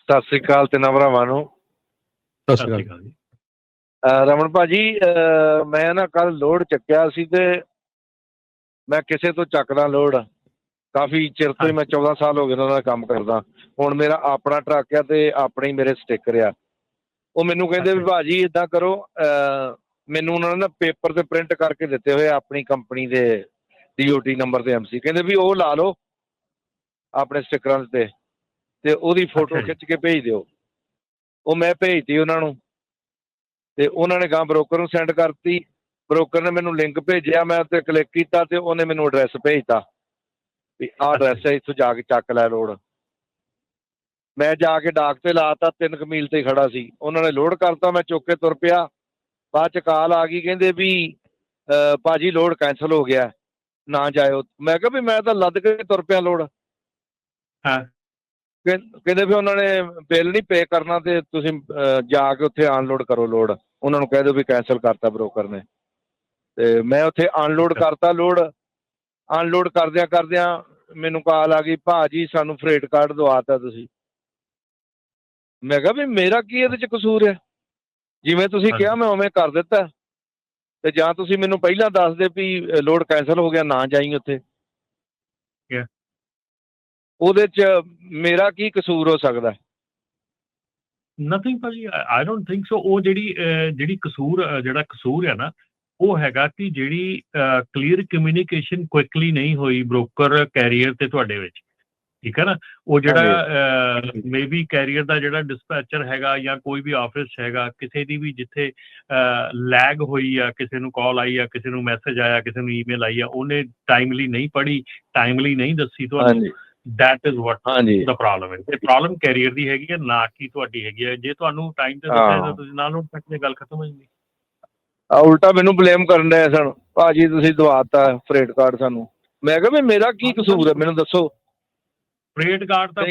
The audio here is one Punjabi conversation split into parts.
ਸਤਿ ਸ੍ਰੀ ਅਕਾਲ ਤਿੰਨਾਂ ਭਰਾਵਾਂ ਨੂੰ। ਸਤਿ ਸ਼੍ਰੀ ਅਕਾਲ ਜੀ। ਰਮਨ ਭਾਜੀ, ਮੈਂ ਨਾ ਕੱਲ ਲੋਡ ਚੱਕਿਆ ਸੀ ਤੇ ਮੈਂ ਕਿਸੇ ਤੋਂ ਚੱਕਦਾ ਲੋਡ ਕਾਫੀ ਚਿਰ ਤੋਂ ਹੀ। ਮੈਂ 14 ਸਾਲ ਹੋ ਗਏ ਉਹਨਾਂ ਦਾ ਕੰਮ ਕਰਦਾ। ਹੁਣ ਮੇਰਾ ਆਪਣਾ ਟਰੱਕ ਆ ਤੇ ਆਪਣੇ ਹੀ ਮੇਰੇ ਸਟਿੱਕਰ ਆ। ਉਹ ਮੈਨੂੰ ਕਹਿੰਦੇ ਵੀ ਭਾਜੀ ਇੱਦਾਂ ਕਰੋ, ਮੈਨੂੰ ਉਹਨਾਂ ਨੇ ਨਾ ਪੇਪਰ ਤੇ ਪ੍ਰਿੰਟ ਕਰਕੇ ਦਿੱਤੇ ਹੋਏ ਆਪਣੀ ਕੰਪਨੀ ਦੇ DOT ਨੰਬਰ ਤੇ MC, ਕਹਿੰਦੇ ਵੀ ਉਹ ਲਾ ਲਓ ਆਪਣੇ ਸਟਿੱਕਰਾਂ ਤੇ ਉਹਦੀ ਫੋਟੋ ਖਿੱਚ ਕੇ ਭੇਜ ਦਿਓ। ਉਹ ਮੈਂ ਭੇਜਤੀ ਉਹਨਾਂ ਨੂੰ ਤੇ ਉਹਨਾਂ ਨੇ ਗਾਂ ਬਰੋਕਰ ਨੂੰ ਸੈਂਡ ਕਰਤੀ। ਬਰੋਕਰ ਨੇ ਮੈਨੂੰ ਲਿੰਕ ਭੇਜਿਆ, ਮੈਂ ਉੱਤੇ ਕਲਿੱਕ ਕੀਤਾ ਤੇ ਉਹਨੇ ਮੈਨੂੰ ਐਡਰੈਸ ਭੇਜਤਾ ਵੀ ਆਹ ਐਡਰੈਸ ਹੈ, ਇੱਥੋਂ ਜਾ ਕੇ ਚੱਕ ਲੈ ਲੋਡ। ਮੈਂ ਜਾ ਕੇ ਡਾਕ ਤੇ ਲਾਤਾ, 3 ਮੀਲ ਤੇ ਖੜਾ ਸੀ। ਉਹਨਾਂ ਨੇ ਲੋਡ ਕਰਤਾ, ਮੈਂ ਚੁੱਕ ਕੇ ਤੁਰ ਪਿਆ। ਬਾਅਦ ਚ ਕਾਲ ਆ ਗਈ, ਕਹਿੰਦੇ ਵੀ ਭਾਜੀ ਲੋਡ ਕੈਂਸਲ ਹੋ ਗਿਆ, ਨਾ ਜਾਇਓ। ਮੈਂ ਕਿਹਾ ਵੀ ਮੈਂ ਤਾਂ ਲੱਦ ਕੇ ਤੁਰ ਪਿਆ ਲੋਡ। ਕਹਿੰਦੇ ਵੀ ਉਹਨਾਂ ਨੇ ਬਿੱਲ ਨਹੀਂ ਪੇ ਕਰਨਾ ਤੇ ਤੁਸੀਂ ਜਾ ਕੇ ਉੱਥੇ ਅਨਲੋਡ ਕਰੋ ਲੋਡ। ਉਹਨਾਂ ਨੂੰ ਕਹਿ ਦਿਓ ਵੀ ਕੈਂਸਲ ਕਰਤਾ ਬਰੋਕਰ ਨੇ। ਤੇ ਮੈਂ ਉੱਥੇ ਅਨਲੋਡ ਕਰਤਾ ਲੋਡ। ਅਨਲੋਡ ਕਰਦਿਆਂ ਮੈਨੂੰ ਕਾਲ ਆ ਗਈ, ਭਾਜੀ ਸਾਨੂੰ ਫਰੇਟ ਕਾਰਡ ਦਵਾਤਾ ਤੁਸੀਂ। ਮੈਂ ਕਿਹਾ ਵੀ ਮੇਰਾ ਕੀ ਇਹਦੇ ਚ ਕਸੂਰ ਹੈ? ਜਿਵੇਂ ਤੁਸੀਂ ਕਿਹਾ ਮੈਂ ਉਵੇਂ ਕਰ ਦਿੱਤਾ। ਤੇ ਜਾਂ ਤੁਸੀਂ ਮੈਨੂੰ ਪਹਿਲਾਂ ਦੱਸ ਦੇ ਵੀ ਲੋਡ ਕੈਂਸਲ ਹੋ ਗਿਆ, ਨਾ ਜਾਈ ਉੱਥੇ। ਉਹਦੇ ਚ ਮੇਰਾ ਕੀ ਕਸੂਰ ਹੋ ਸਕਦਾ? ਨਥਿੰਗ ਭਾਜੀ, ਆਈ ਡੋਂਟ ਥਿੰਕ ਸੋ। ਉਹ ਜਿਹੜੀ ਕਸੂਰ ਹੈ ਨਾ, ਉਹ ਹੈਗਾ ਕਿ ਜਿਹੜੀ ਕਲੀਅਰ ਕਮਿਊਨੀਕੇਸ਼ਨ ਕੁਇਕਲੀ ਨਹੀਂ ਹੋਈ ਬ੍ਰੋਕਰ ਕੈਰੀਅਰ ਤੇ ਤੁਹਾਡੇ ਵਿੱਚ, ਠੀਕ ਹੈ ਨਾ। ਉਹ ਜਿਹੜਾ ਮੇ ਬੀ ਕੈਰੀਅਰ ਦਾ ਜਿਹੜਾ ਡਿਸਪੈਚਰ ਹੈਗਾ ਜਾਂ ਕੋਈ ਵੀ ਆਫਿਸ ਹੈਗਾ, ਕਿਸੇ ਦੀ ਵੀ ਜਿੱਥੇ ਲੈਗ ਹੋਈ ਆ, ਕਿਸੇ ਨੂੰ ਕਾਲ ਆਈ ਆ, ਕਿਸੇ ਨੂੰ ਮੈਸੇਜ ਆਇਆ, ਕਿਸੇ ਨੂੰ ਈਮੇਲ ਆਈ ਆ, ਉਹਨੇ ਟਾਈਮਲੀ ਨਹੀਂ ਪੜ੍ਹੀ, ਟਾਈਮਲੀ ਨਹੀਂ ਦੱਸੀ ਤੁਹਾਨੂੰ। That is what the problem ਹੈ। ਇਹ ਪ੍ਰੋਬਲਮ ਕੈਰੀਅਰ ਦੀ ਹੈਗੀ ਹੈ, ਨਾ ਕਿ ਤੁਹਾਡੀ ਹੈਗੀ ਹੈ। ਜੇ ਤੁਹਾਨੂੰ ਟਾਈਮ ਤੇ ਦੱਸਿਆ ਤਾਂ ਤੁਸੀਂ ਨਾਲ ਨੂੰ ਤੱਕ ਗੱਲ ਖਤਮ ਹੋ ਜਾਂਦੀ। ਉਲਟਾ ਮੈਨੂੰ ਬਲੇਮ ਕਰਨ ਡਏ ਸਨ, ਭਾਜੀ ਤੁਸੀਂ ਦਵਾਤਾ ਫਰੇਟ ਕਾਰਡ ਸਾਨੂੰ। ਮੈਂ ਕਿਹਾ ਵੀ ਮੇਰਾ ਕੀ ਕਸੂਰ ਹੈ, ਮੈਨੂੰ ਦੱਸੋ। ਫਰੇਟ ਕਾਰਡ ਤਾਂ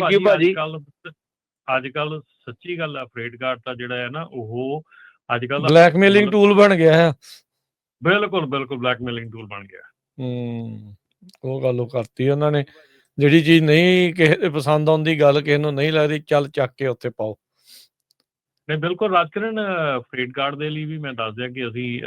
ਅੱਜ ਕੱਲ ਸੱਚੀ ਗੱਲ ਆ, ਫਰੇਟ ਕਾਰਡ ਤਾਂ ਜਿਹੜਾ ਹੈ ਨਾ, ਉਹ ਅੱਜ ਕੱਲ ਬਲੈਕਮੇਲਿੰਗ ਟੂਲ ਬਣ ਗਿਆ ਹੈ। ਬਿਲਕੁਲ ਬਲੈਕਮੇਲਿੰਗ ਟੂਲ ਬਣ ਗਿਆ। ਉਹ ਗੱਲ ਉਹ ਕਰਤੀ ਉਹਨਾਂ ਨੇ, ਜਿਹੜੀ ਚੀਜ਼ ਨਹੀਂ ਕਿਸੇ ਦੇ ਪਸੰਦ ਆਉਂਦੀ, ਗੱਲ ਕਿਸੇ ਨੂੰ ਨਹੀਂ ਲੱਗਦੀ, ਚੱਲ ਚੱਕ ਕੇ ਉੱਥੇ ਪਾਓ। ਨਹੀਂ ਬਿਲਕੁਲ ਰਾਜਕਰਨ, ਫਰੇਟ ਕਾਰਡ ਦੇ ਲਈ ਵੀ ਮੈਂ ਦੱਸ ਦਿਆਂ ਕਿ ਅਸੀਂ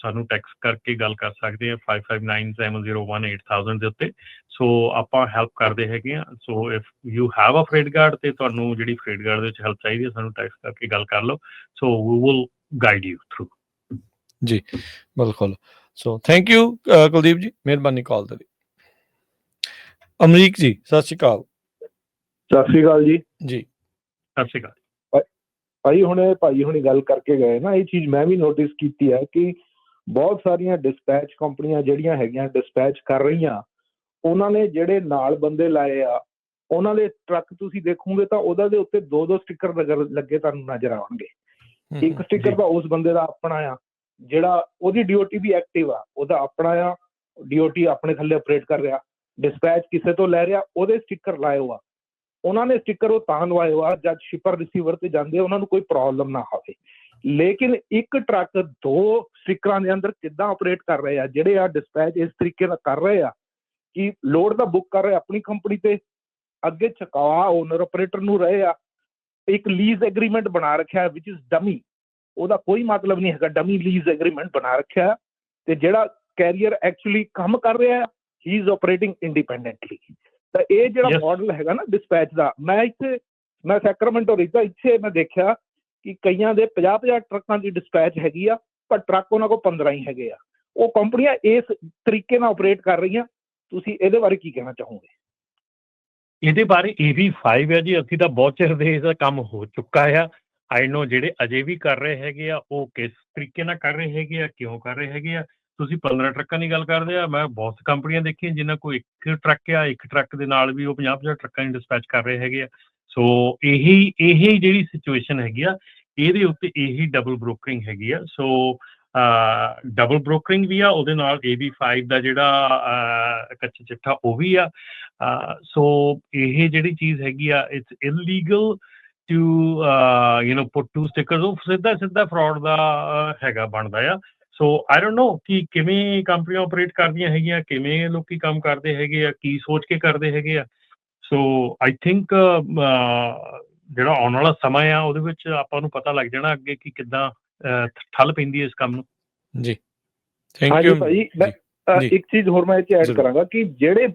ਸਾਨੂੰ ਟੈਕਸਟ ਕਰਕੇ ਗੱਲ ਕਰ ਸਕਦੇ ਹਾਂ 5597018000 ਦੇ ਉੱਤੇ। ਸੋ ਆਪਾਂ ਹੈਲਪ ਕਰਦੇ ਹੈਗੇ ਹਾਂ। So if you have a freight card ਤੇ ਤੁਹਾਨੂੰ ਜਿਹੜੀ ਫਰੇਟ ਕਾਰਡ ਦੇ ਵਿੱਚ ਹੈਲਪ ਚਾਹੀਦੀ ਹੈ, ਸਾਨੂੰ ਟੈਕਸਟ ਕਰਕੇ ਗੱਲ ਕਰ ਲਓ। So we will guide you through. ਜੀ ਬਿਲਕੁਲ। ਸੋ ਥੈਂਕ ਯੂ ਕੁਲਦੀਪ ਜੀ, ਮਿਹਰਬਾਨੀ ਕਾਲ ਦੇ ਲਈ। ਅਮਰੀਕ ਜੀ ਸਤਿ ਸ਼੍ਰੀ ਅਕਾਲ। ਸਤਿ ਸ਼੍ਰੀ ਅਕਾਲ ਜੀ। ਸਤਿ ਸ਼੍ਰੀ ਅਕਾਲ ਭਾਈ। ਭਾਈ ਹੁਣੀ ਗੱਲ ਕਰਕੇ ਗਏ ਨਾ, ਇਹ ਚੀਜ਼ ਮੈਂ ਵੀ ਨੋਟਿਸ ਕੀਤੀ ਹੈ ਕਿ ਬਹੁਤ ਸਾਰੀਆਂ ਡਿਸਪੈਚ ਕੰਪਨੀਆਂ ਜਿਹੜੀਆਂ ਹੈਗੀਆਂ ਡਿਸਪੈਚ ਕਰ ਰਹੀਆਂ, ਉਹਨਾਂ ਨੇ ਜਿਹੜੇ ਨਾਲ ਬੰਦੇ ਲਾਏ ਆ, ਉਹਨਾਂ ਦੇ ਟਰੱਕ ਤੁਸੀਂ ਦੇਖੋਗੇ ਤਾਂ ਉਹਦਾ ਦੇ ਉੱਤੇ 2-2 ਸਟਿੱਕਰ ਲੱਗੇ ਤੁਹਾਨੂੰ ਨਜ਼ਰ ਆਉਣਗੇ। ਇੱਕ ਸਟਿੱਕਰ ਤਾਂ ਉਸ ਬੰਦੇ ਦਾ ਆਪਣਾ ਆ, ਜਿਹੜਾ ਉਹਦੀ DOT ਵੀ ਐਕਟਿਵ ਆ, ਉਹਦਾ ਆਪਣਾ ਆ, DOT ਆਪਣੇ ਥੱਲੇ ਆਪਰੇਟ ਕਰ ਰਿਹਾ। ਡਿਸਪੈਚ ਕਿਸੇ ਤੋਂ ਲੈ ਰਿਹਾ, ਉਹਦੇ ਸਟਿੱਕਰ ਲਾਏ ਹੋ ਆ। ਉਹਨਾਂ ਨੇ ਸਟਿੱਕਰ ਉਹ ਤਾਂ ਲਵਾਏ ਹੋ ਆ ਜਦ ਸ਼ਿਪਰ ਰਿਸੀਵਰ ਤੇ ਜਾਂਦੇ ਉਹਨਾਂ ਨੂੰ ਕੋਈ ਪ੍ਰੋਬਲਮ ਨਾ ਹੋਵੇ। ਲੇਕਿਨ ਇੱਕ ਟਰੱਕ 2 ਸਟਿੱਕਰਾਂ ਦੇ ਅੰਦਰ ਕਿੱਦਾਂ ਆਪਰੇਟ ਕਰ ਰਹੇ ਆ? ਜਿਹੜੇ ਆ ਡਿਸਪੈਚ ਇਸ ਤਰੀਕੇ ਨਾਲ ਕਰ ਰਹੇ ਆ ਕਿ ਲੋਡ ਦਾ ਬੁੱਕ ਕਰ ਰਹੇ ਆਪਣੀ ਕੰਪਨੀ ਤੇ, ਅੱਗੇ ਚੁਕਾ ਓਨਰ ਆਪਰੇਟਰ ਨੂੰ ਰਹੇ ਆ। ਇੱਕ ਲੀਜ਼ ਐਗਰੀਮੈਂਟ ਬਣਾ ਰੱਖਿਆ ਵਿਚ ਇਜ਼ ਡਮੀ, ਉਹਦਾ ਕੋਈ ਮਤਲਬ ਨਹੀਂ ਹੈਗਾ। ਡਮੀ ਲੀਜ਼ ਐਗਰੀਮੈਂਟ ਬਣਾ ਰੱਖਿਆ ਤੇ ਜਿਹੜਾ ਕੈਰੀਅਰ ਐਕਚੁਅਲੀ ਕੰਮ ਕਰ ਰਿਹਾ, ਹੀ ਇਜ਼ ਆਪਰੇਟਿੰਗ ਇੰਡੀਪੈਂਡੈਂਟਲੀ। ਤਾਂ ਇਹ ਜਿਹੜਾ ਮਾਡਲ ਹੈਗਾ ਨਾ ਡਿਸਪੈਚ ਦਾ, ਮੈਂ ਸੈਕਰਾਮੈਂਟੋ ਰਹਿੰਦਾ, ਇੱਥੇ ਮੈਂ ਦੇਖਿਆ ਕਿ ਕਈਆਂ ਦੇ 50-50 ਟਰੱਕਾਂ ਦੀ ਡਿਸਪੈਚ ਹੈਗੀ ਆ, ਪਰ ਟਰੱਕ ਉਹਨਾਂ ਕੋਲ 15 ਹੀ ਹੈਗੇ ਆ। ਉਹ ਕੰਪਨੀਆਂ ਇਸ ਤਰੀਕੇ ਨਾਲ ਆਪਰੇਟ ਕਰ ਰਹੀਆਂ। ਤੁਸੀਂ ਇਹਦੇ ਬਾਰੇ ਕੀ ਕਹਿਣਾ ਚਾਹੋਗੇ? ਇਹਦੇ ਬਾਰੇ AV5 ਹੈ ਜੀ। ਅਸੀਂ ਤਾਂ ਬਹੁਤ ਚਿਰ ਦੇ ਇਹਦਾ ਕੰਮ ਹੋ ਚੁੱਕਾ ਆ। ਆਈ ਨੋ ਜਿਹੜੇ ਅਜੇ ਵੀ ਕਰ ਰਹੇ ਹੈਗੇ ਆ, ਉਹ ਕਿਸ ਤਰੀਕੇ ਨਾਲ ਕਰ ਰਹੇ ਹੈਗੇ ਆ, ਕਿਉਂ ਕਰ ਰਹੇ ਹੈਗੇ ਆ। ਤੁਸੀਂ 15 ਟਰੱਕਾਂ ਦੀ ਗੱਲ ਕਰਦੇ ਆ, ਮੈਂ ਬਹੁਤ ਕੰਪਨੀਆਂ ਦੇਖੀਆਂ ਜਿਨ੍ਹਾਂ ਕੋਲ ਇੱਕ ਟਰੱਕ ਆ, ਇੱਕ ਟਰੱਕ ਦੇ ਨਾਲ ਵੀ ਉਹ 50-50 ਟਰੱਕਾਂ ਦੀ ਡਿਸਪੈਚ ਕਰ ਰਹੇ ਹੈਗੇ ਆ। ਸੋ ਇਹੀ ਜਿਹੜੀ ਸਿਚੁਏਸ਼ਨ ਹੈਗੀ ਆ, ਇਹਦੇ ਉੱਤੇ ਇਹੀ ਡਬਲ ਬ੍ਰੋਕਰਿੰਗ ਹੈਗੀ ਆ। ਸੋ ਡਬਲ ਬ੍ਰੋਕਰਿੰਗ ਵੀ ਆ, ਉਹਦੇ ਨਾਲ AV5 ਦਾ ਜਿਹੜਾ ਕੱਚਾ ਚਿੱਠਾ ਉਹ ਵੀ ਆ। ਸੋ ਇਹ ਜਿਹੜੀ ਚੀਜ਼ ਹੈਗੀ ਆ, ਇਟਸ ਇਲੀਗਲ ਟੂ ਪੁੱਟ 2 ਸਟਿੱਕਰਸ। ਉਹ ਸਿੱਧਾ ਫਰਾਡ ਦਾ ਹੈਗਾ ਬਣਦਾ ਆ। ਸੋ ਆਈ ਡੋਂਟ ਨੋ ਕਿ ਕਿਵੇਂ ਕੰਪਨੀਆਂ ਆਪਰੇਟ ਕਰਦੀਆਂ ਹੈਗੀਆਂ, ਕਿਵੇਂ ਲੋਕੀ ਕੰਮ ਕਰਦੇ ਹੈਗੇ ਆ, ਕੀ ਸੋਚ ਕੇ ਕਰਦੇ ਹੈਗੇ ਆ। ਸੋ ਆਈ ਥਿੰਕ ਜਿਹੜਾ ਆਉਣ ਵਾਲਾ ਸਮਾਂ ਆ ਉਹਦੇ ਵਿੱਚ ਆਪਾਂ ਨੂੰ ਪਤਾ ਲੱਗ ਜਾਣਾ ਅੱਗੇ ਕਿ ਕਿੱਦਾਂ ਠੱਲ ਪੈਂਦੀ ਹੈ ਇਸ ਕੰਮ ਨੂੰ। ਜੀ ਥੈਂਕ ਹਾਂਜੀ ਯੂ ਭਾਈ, ਮੈਂ ਜੀ। ਇੱਕ ਚੀਜ਼ ਹੋਰ ਮੈਂ ਇਹ 'ਚ ਐਡ ਜ਼ਰੂਰ। ਕਰਾਂਗਾ ਕਿ ਜਿਹੜੇ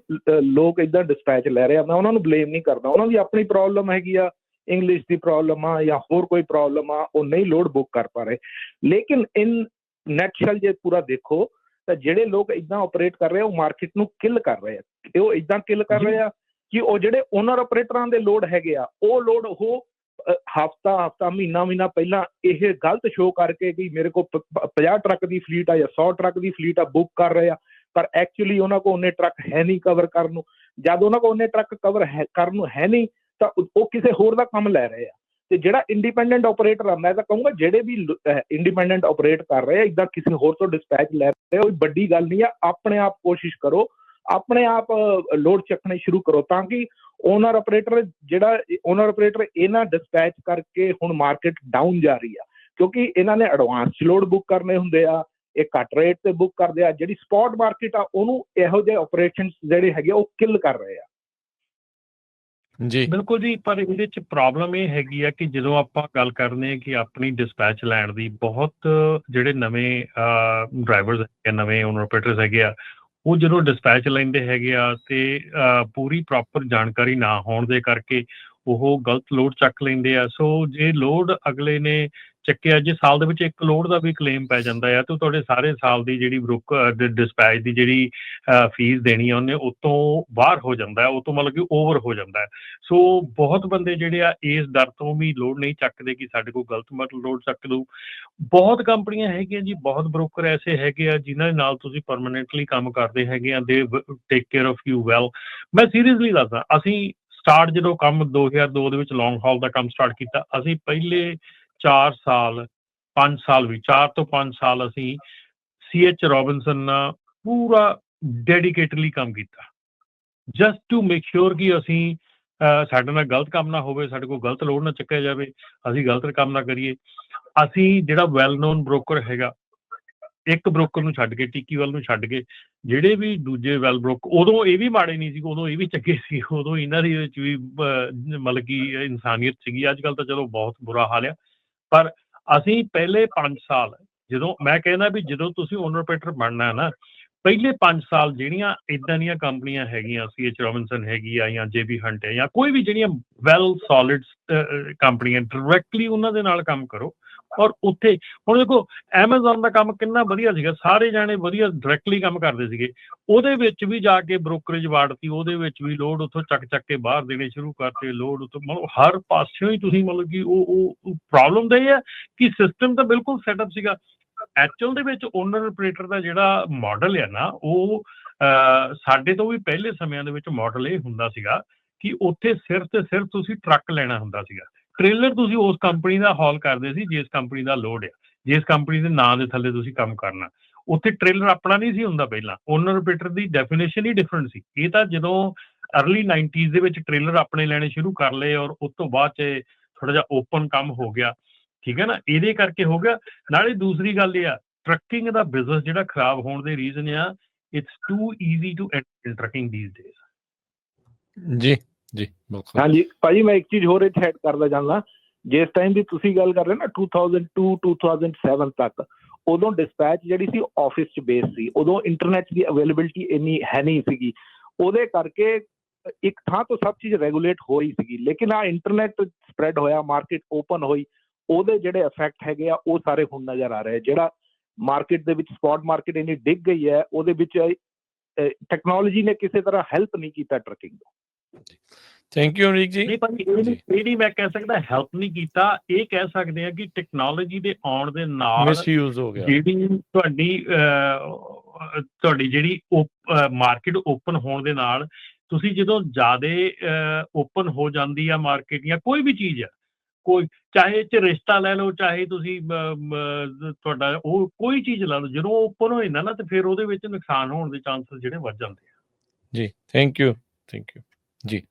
ਲੋਕ ਇਦਾਂ ਡਿਸਪੈਚ ਲੈ ਰਹੇ ਆ, ਮੈਂ ਉਹਨਾਂ ਨੂੰ ਬਲੇਮ ਨਹੀਂ ਕਰਦਾ। ਉਹਨਾਂ ਦੀ ਆਪਣੀ ਪ੍ਰੋਬਲਮ ਹੈਗੀ ਆ, ਇੰਗਲਿਸ਼ ਦੀ ਪ੍ਰੋਬਲਮ ਆ ਜਾਂ ਹੋਰ ਕੋਈ ਪ੍ਰੋਬਲਮ ਆ, ਉਹ ਨਹੀਂ ਲੋਡ ਬੁੱਕ ਕਰ ਪਾ ਰਹੇ। ਲੇਕਿਨ ਇਨ ਨੈਟਸ਼ਲ ਜੇ ਪੂਰਾ ਦੇਖੋ ਤਾਂ ਜਿਹੜੇ ਲੋਕ ਇਦਾਂ ਆਪਰੇਟ ਕਰ ਰਹੇ ਆ ਉਹ ਮਾਰਕੀਟ ਨੂੰ ਕਿਲ ਕਰ ਰਹੇ ਆ। ਉਹ ਇਦਾਂ ਕਿਲ ਕਰ ਰਹੇ ਆ ਕਿ ਉਹ ਜਿਹੜੇ ਓਨਰ ਆਪਰੇਟਰਾਂ ਦੇ ਲੋਡ ਹੈਗੇ ਆ, ਉਹ ਲੋਡ ਉਹ ਹਫ਼ਤਾ ਮਹੀਨਾ ਪਹਿਲਾਂ ਇਹ ਗਲਤ ਸ਼ੋਅ ਕਰਕੇ ਕਿ ਮੇਰੇ ਕੋਲ 50 ਟਰੱਕ ਦੀ ਫਲੀਟ ਆ ਜਾਂ 100 ਟਰੱਕ ਦੀ ਫਲੀਟ ਆ, ਬੁੱਕ ਕਰ ਰਹੇ ਆ, ਪਰ ਐਕਚੁਅਲੀ ਉਹਨਾਂ ਕੋਲ ਉਹਨੇ ਟਰੱਕ ਹੈ ਨਹੀਂ ਕਵਰ ਕਰਨ ਨੂੰ। ਜਦ ਉਹਨਾਂ ਕੋਲ ਉਹਨੇ ਟਰੱਕ ਕਵਰ ਕਰਨ ਨੂੰ ਹੈ ਨਹੀਂ ਤਾਂ ਉਹ ਕਿਸੇ ਹੋਰ ਦਾ ਕੰਮ ਲੈ ਰਹੇ ਆ। ਤੇ ਜਿਹੜਾ ਇੰਡੀਪੈਂਡੈਂਟ ਆਪਰੇਟਰ ਆ, ਮੈਂ ਤਾਂ ਕਹੂੰਗਾ ਜਿਹੜੇ ਵੀ ਇੰਡੀਪੈਂਡੈਂਟ ਆਪਰੇਟ ਕਰ ਰਹੇ ਆ ਇਦਾਂ ਕਿਸੇ ਹੋਰ ਤੋਂ ਡਿਸਪੈਚ ਲੈ ਰਹੇ, ਉਹ ਵੱਡੀ ਗੱਲ ਨਹੀਂ ਆ। ਆਪਣੇ ਆਪ ਕੋਸ਼ਿਸ਼ ਕਰੋ, ਆਪਣੇ ਆਪ ਲੋਡ ਚੱਕਣੇ ਸ਼ੁਰੂ ਕਰੋ, ਤਾਂ ਕਿ ਓਨਰ ਆਪਰੇਟਰ ਇਹਨਾਂ ਡਿਸਪੈਚ ਕਰਕੇ ਹੁਣ ਮਾਰਕੀਟ ਡਾਊਨ ਜਾ ਰਹੀ ਆ, ਕਿਉਂਕਿ ਇਹਨਾਂ ਨੇ ਐਡਵਾਂਸ 'ਚ ਲੋਡ ਬੁੱਕ ਕਰਨੇ ਹੁੰਦੇ ਆ, ਇਹ ਘੱਟ ਰੇਟ ਤੇ ਬੁੱਕ ਕਰਦੇ ਆ। ਜਿਹੜੀ ਸਪੌਟ ਮਾਰਕੀਟ ਆ ਉਹਨੂੰ ਇਹੋ ਜਿਹੇ ਆਪਰੇਸ਼ਨ ਜਿਹੜੇ ਹੈਗੇ ਉਹ ਕਿਲ ਕਰ ਰਹੇ ਆ। ਜੀ ਬਿਲਕੁਲ ਜੀ, ਪਰ ਇਹਦੇ 'ਚ ਪ੍ਰੋਬਲਮ ਇਹ ਹੈਗੀ ਆ ਕਿ ਜਦੋਂ ਆਪਾਂ ਗੱਲ ਕਰਦੇ ਹਾਂ ਕਿ ਆਪਣੀ ਡਿਸਪੈਚ ਲੈਣ ਦੀ, ਬਹੁਤ ਜਿਹੜੇ ਨਵੇਂ ਡਰਾਈਵਰਸ ਹੈਗੇ, ਨਵੇਂ ਓਨਰ ਆਪਰੇਟਰਸ ਹੈਗੇ ਆ, ਉਹ ਜਦੋਂ ਡਿਸਪੈਚ ਲੈਂਦੇ ਹੈਗੇ ਆ ਤੇ ਪੂਰੀ ਪ੍ਰੋਪਰ ਜਾਣਕਾਰੀ ਨਾ ਹੋਣ ਦੇ ਕਰਕੇ ਉਹ ਗਲਤ ਲੋਡ ਚੱਕ ਲੈਂਦੇ ਆ। ਸੋ ਜੇ ਲੋਡ ਅਗਲੇ ਨੇ ਚੱਕਿਆ, ਜੇ ਸਾਲ ਦੇ ਵਿੱਚ ਇੱਕ ਲੋਡ ਦਾ ਵੀ ਕਲੇਮ ਪੈ ਜਾਂਦਾ ਆ ਤਾਂ ਤੁਹਾਡੇ ਸਾਰੇ ਸਾਲ ਦੀ ਜਿਹੜੀ ਡਿਸਪੈਚ ਦੀ ਜਿਹੜੀ ਫੀਸ ਦੇਣੀ ਆ ਉਹਨੇ ਉਤੋਂ ਬਾਹਰ ਹੋ ਜਾਂਦਾ, ਉਹ ਤੋਂ ਮਤਲਬ ਕਿ ਓਵਰ ਹੋ ਜਾਂਦਾ। ਸੋ ਬਹੁਤ ਬੰਦੇ ਜਿਹੜੇ ਆ ਇਸ ਡਰ ਤੋਂ ਵੀ ਲੋਡ ਨਹੀਂ ਚੱਕਦੇ ਕਿ ਸਾਡੇ ਕੋਲ ਗਲਤ ਮਤਲਬ ਲੋਡ ਚੱਕ ਦੂ। ਬਹੁਤ ਕੰਪਨੀਆਂ ਹੈਗੀਆਂ ਜੀ, ਬਹੁਤ ਬ੍ਰੋਕਰ ਐਸੇ ਹੈਗੇ ਆ ਜਿਨ੍ਹਾਂ ਦੇ ਨਾਲ ਤੁਸੀਂ ਪਰਮਾਨੈਂਟਲੀ ਕੰਮ ਕਰਦੇ ਹੈਗੇ ਆ, ਦੇ take care of you well. ਮੈਂ ਸੀਰੀਅਸਲੀ ਦੱਸਦਾ, ਅਸੀਂ ਸਟਾਰਟ ਜਦੋਂ ਕੰਮ 2002 ਦੇ ਵਿੱਚ ਲੌਂਗ ਹਾਲ ਦਾ ਕੰਮ ਸਟਾਰਟ ਕੀਤਾ, ਅਸੀਂ ਪਹਿਲੇ 4 ਸਾਲ 5 ਸਾਲ ਵੀ 4 ਤੋਂ 5 ਸਾਲ ਅਸੀਂ C.H. ਰੋਬਿਨਸਨ ਨਾਲ ਪੂਰਾ ਡੈਡੀਕੇਟਡਲੀ ਕੰਮ ਕੀਤਾ, ਜਸਟ ਟੂ ਮੇਕ ਸ਼ੋਰ ਕਿ ਅਸੀਂ ਸਾਡੇ ਨਾਲ ਗਲਤ ਕੰਮ ਨਾ ਹੋਵੇ, ਸਾਡੇ ਕੋਲ ਗਲਤ ਲੋਡ ਨਾ ਚੱਕਿਆ ਜਾਵੇ, ਅਸੀਂ ਗਲਤ ਕੰਮ ਨਾ ਕਰੀਏ। ਅਸੀਂ ਜਿਹੜਾ ਵੈਲ ਨੋਨ ਬ੍ਰੋਕਰ ਹੈਗਾ, ਇੱਕ ਬ੍ਰੋਕਰ ਨੂੰ ਛੱਡ ਕੇ, ਟੀਕੀਵੈਲ ਨੂੰ ਛੱਡ ਕੇ, ਜਿਹੜੇ ਵੀ ਦੂਜੇ ਵੈਲ ਬ੍ਰੋਕਰ, ਉਦੋਂ ਇਹ ਵੀ ਮਾੜੇ ਨਹੀਂ ਸੀ, ਉਦੋਂ ਇਹ ਵੀ ਚੰਗੇ ਸੀ, ਉਦੋਂ ਇਹਨਾਂ ਦੇ ਵਿੱਚ ਵੀ ਮਤਲਬ ਕਿ ਇਨਸਾਨੀਅਤ ਸੀਗੀ। ਅੱਜ ਕੱਲ੍ਹ ਤਾਂ ਚਲੋ ਬਹੁਤ ਬੁਰਾ ਹਾਲ ਆ, ਪਰ ਅਸੀਂ ਪਹਿਲੇ 5 ਸਾਲ, ਜਦੋਂ ਮੈਂ ਕਹਿੰਦਾ ਵੀ ਜਦੋਂ ਤੁਸੀਂ ਓਨਰ ਆਪਰੇਟਰ ਬਣਨਾ ਨਾ, ਪਹਿਲੇ 5 ਸਾਲ ਜਿਹੜੀਆਂ ਇੱਦਾਂ ਦੀਆਂ ਕੰਪਨੀਆਂ ਹੈਗੀਆਂ, C.H. ਰੋਬਿਨਸਨ ਹੈਗੀ ਆ ਜਾਂ JB ਹੰਟ ਹੈ ਜਾਂ ਕੋਈ ਵੀ ਜਿਹੜੀਆਂ ਵੈਲ ਸੋਲਿਡ ਕੰਪਨੀਆਂ, ਡਾਇਰੈਕਟਲੀ ਉਹਨਾਂ ਦੇ ਨਾਲ ਕੰਮ ਕਰੋ। ਔਰ ਉੱਥੇ ਹੁਣ ਦੇਖੋ ਐਮਾਜ਼ੋਨ ਦਾ ਕੰਮ ਕਿੰਨਾ ਵਧੀਆ ਸੀਗਾ, ਸਾਰੇ ਜਾਣੇ ਵਧੀਆ ਡਾਇਰੈਕਟਲੀ ਕੰਮ ਕਰਦੇ ਸੀਗੇ, ਉਹਦੇ ਵਿੱਚ ਵੀ ਜਾ ਕੇ ਬ੍ਰੋਕਰੇਜ ਵਾੜਤੀ, ਉਹਦੇ ਵਿੱਚ ਵੀ ਲੋਡ ਉੱਥੋਂ ਚੱਕ ਕੇ ਬਾਹਰ ਦੇਣੇ ਸ਼ੁਰੂ ਕਰਤੇ, ਲੋਡ ਉੱਥੋਂ ਮਤਲਬ ਹਰ ਪਾਸਿਓਂ ਹੀ ਤੁਸੀਂ ਮਤਲਬ ਕਿ ਉਹ ਪ੍ਰੋਬਲਮ ਤਾਂ ਇਹ ਹੈ ਕਿ ਸਿਸਟਮ ਤਾਂ ਬਿਲਕੁਲ ਸੈਟਅਪ ਸੀਗਾ। ਐਕਚੁਅਲ ਦੇ ਵਿੱਚ ਓਨਰ ਆਪਰੇਟਰ ਦਾ ਜਿਹੜਾ ਮਾਡਲ ਹੈ ਨਾ, ਉਹ ਸਾਡੇ ਤੋਂ ਵੀ ਪਹਿਲੇ ਸਮਿਆਂ ਦੇ ਵਿੱਚ ਮਾਡਲ ਇਹ ਹੁੰਦਾ ਸੀਗਾ ਕਿ ਉੱਥੇ ਸਿਰਫ ਤੇ ਸਿਰਫ ਤੁਸੀਂ ਟਰੱਕ ਲੈਣਾ ਹੁੰਦਾ ਸੀਗਾ, ਟ੍ਰੇਲਰ ਤੁਸੀਂ ਉਸ ਕੰਪਨੀ ਦਾ ਹੌਲ ਕਰਦੇ ਸੀ ਜਿਸ ਕੰਪਨੀ ਦਾ ਲੋਡ ਆ, ਜਿਸ ਕੰਪਨੀ ਦੇ ਨਾਂ ਦੇ ਥੱਲੇ ਤੁਸੀਂ ਕੰਮ ਕਰਨਾ। ਉੱਥੇ ਟ੍ਰੇਲਰ ਆਪਣਾ ਨਹੀਂ ਸੀ ਹੁੰਦਾ ਪਹਿਲਾਂ, ਓਨਰ ਆਪਰੇਟਰ ਦੀ ਡੈਫੀਨੇਸ਼ਨ ਹੀ ਡਿਫਰੈਂਟ ਸੀ। ਇਹ ਤਾਂ ਜਦੋਂ ਅਰਲੀ 90s ਦੇ ਵਿੱਚ ਟ੍ਰੇਲਰ ਆਪਣੇ ਲੈਣੇ ਸ਼ੁਰੂ ਕਰ ਲਏ ਔਰ ਉਸ ਤੋਂ ਬਾਅਦ 'ਚ ਥੋੜ੍ਹਾ ਜਿਹਾ ਓਪਨ ਕੰਮ ਹੋ ਗਿਆ, ਠੀਕ ਹੈ ਨਾ, ਇਹਦੇ ਕਰਕੇ ਹੋ ਗਿਆ। ਨਾਲੇ ਦੂਸਰੀ ਗੱਲ ਇਹ ਆ, ਟਰੱਕਿੰਗ ਦਾ ਬਿਜ਼ਨਸ ਜਿਹੜਾ ਖਰਾਬ ਹੋਣ ਦੇ ਰੀਜ਼ਨ ਆ, it's too easy to enter in trucking these days. ਜੀ ਜੀ ਬਿਲਕੁਲ। ਹਾਂਜੀ ਭਾਜੀ, ਮੈਂ ਇੱਕ ਚੀਜ਼ ਹੋਰ ਇੱਥੇ ਐਡ ਕਰਦਾ ਜਾਂਦਾ, ਜਿਸ ਟਾਈਮ ਦੀ ਤੁਸੀਂ ਗੱਲ ਕਰ ਰਹੇ ਨਾ 2002 2007 ਤੱਕ, ਉਦੋਂ ਡਿਸਪੈਚ ਜਿਹੜੀ ਸੀ ਆਫਿਸ 'ਚ ਬੇਸ ਸੀ, ਉਦੋਂ ਇੰਟਰਨੈਟ ਦੀ ਅਵੇਲੇਬਿਲਿਟੀ ਇੰਨੀ ਹੈ ਨਹੀਂ ਸੀਗੀ, ਉਹਦੇ ਕਰਕੇ ਇੱਕ ਥਾਂ ਤੋਂ ਸਭ ਚੀਜ਼ ਰੈਗੂਲੇਟ ਹੋ ਰਹੀ ਸੀਗੀ। ਲੇਕਿਨ ਆ ਇੰਟਰਨੈਟ ਸਪਰੈਡ ਹੋਇਆ, ਮਾਰਕੀਟ ਓਪਨ ਹੋਈ, ਉਹਦੇ ਜਿਹੜੇ ਇਫੈਕਟ ਹੈਗੇ ਆ ਉਹ ਸਾਰੇ ਹੁਣ ਨਜ਼ਰ ਆ ਰਹੇ। ਜਿਹੜਾ ਮਾਰਕੀਟ ਦੇ ਵਿੱਚ ਸਪੌਟ ਮਾਰਕੀਟ ਇੰਨੀ ਡਿੱਗ ਗਈ ਹੈ, ਉਹਦੇ ਵਿੱਚ ਟੈਕਨੋਲੋਜੀ ਨੇ ਕਿਸੇ ਤਰ੍ਹਾਂ ਹੈਲਪ ਨਹੀਂ ਕੀਤਾ ਟਰੱਕਿੰਗ ਨੂੰ। ਥੈਂਕ ਯੂ ਅਮਰੀਕ ਜੀ। ਨਹੀਂ ਭਾਜੀ, ਇਹ ਨਹੀਂ ਮੈਂ ਕਹਿ ਸਕਦਾ ਹੈਲਪ ਨਹੀਂ ਕੀਤਾ, ਇਹ ਕਹਿ ਸਕਦੇ ਆ ਕਿ ਟੈਕਨੋਲੋਜੀ ਦੇ ਆਉਣ ਦੇ ਨਾਲ ਮਿਸਯੂਜ਼ ਹੋ ਗਿਆ, ਜਿਹੜੀ ਤੁਹਾਡੀ ਜਿਹੜੀ ਮਾਰਕੀਟ ਓਪਨ ਹੋਣ ਦੇ ਨਾਲ, ਤੁਸੀਂ ਜਦੋਂ ਜ਼ਿਆਦਾ ਓਪਨ ਹੋ ਜਾਂਦੀ ਆ ਮਾਰਕੀਟ ਜਾਂ ਕੋਈ ਵੀ ਚੀਜ਼ ਆ, ਕੋਈ ਚਾਹੇ ਚ ਰਿਸ਼ਤਾ ਲੈ ਲਓ, ਚਾਹੇ ਤੁਸੀਂ ਤੁਹਾਡਾ ਉਹ ਕੋਈ ਚੀਜ਼ ਲਾ ਲਓ, ਜਦੋਂ ਓਪਨ ਹੋ ਜਾਂਦਾ ਨਾ ਤੇ ਫਿਰ ਉਹਦੇ ਵਿੱਚ ਨੁਕਸਾਨ ਹੋਣ ਦੇ ਚਾਂਸਸ ਜਿਹੜੇ ਵੱਧ ਜਾਂਦੇ ਆ। ਜੀ ਥੈਂਕ ਯੂ ਜੀ।